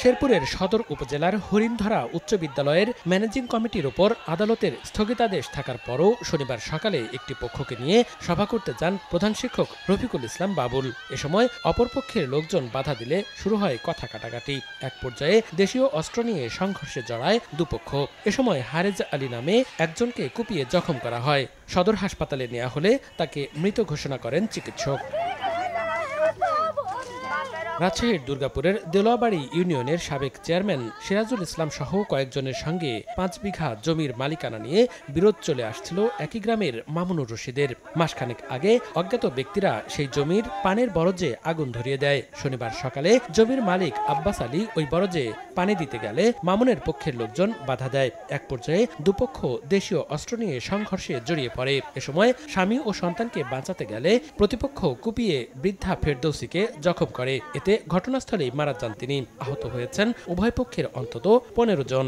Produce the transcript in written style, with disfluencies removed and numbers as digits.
শেরপুরের সদর উপজেলার হরিণধরা উচ্চ বিদ্যালয়ের ম্যানেজিং কমিটির ওপর আদালতের স্থগিতাদেশ থাকার পরও শনিবার সকালে একটি পক্ষকে নিয়ে সভা করতে যান প্রধান শিক্ষক রফিকুল ইসলাম বাবুল। এ সময় অপরপক্ষের লোকজন বাধা দিলে শুরু হয় কথা কাটাকাটি। এক পর্যায়ে দেশীয় অস্ত্র নিয়ে সংঘর্ষে জড়ায় দুপক্ষ। এ সময় হারেজ আলী নামে একজনকে কুপিয়ে জখম করা হয়। সদর হাসপাতালে নেওয়া হলে তাকে মৃত ঘোষণা করেন চিকিৎসক। রাজশাহীর দুর্গাপুরের দেলোয়াবাড়ি ইউনিয়নের সাবেক চেয়ারম্যান সিরাজুল ইসলাম সহ কয়েকজনের সঙ্গে ৫ বিঘা জমির মালিকানা নিয়ে বিরোধ চলে আসছিল একই গ্রামের মামুনুর রশিদের। মাসখানেক আগে অজ্ঞাত ব্যক্তিরা সেই জমির পানের বরজে আগুন ধরিয়ে দেয়। শনিবার সকালে জমির মালিক আব্বাস আলী ওই বরজে পানি দিতে গেলে মামুনের পক্ষের লোকজন বাধা দেয়। এক পর্যায়ে দুপক্ষ দেশীয় অস্ত্র নিয়ে সংঘর্ষে জড়িয়ে পড়ে। এ সময় স্বামী ও সন্তানকে বাঁচাতে গেলে প্রতিপক্ষ কুপিয়ে বৃদ্ধা ফেরদৌসীকে জখম করে। এতে ঘটনাস্থলেই মারা যান তিনি। আহত হয়েছেন উভয় পক্ষের অন্তত ১৫ জন।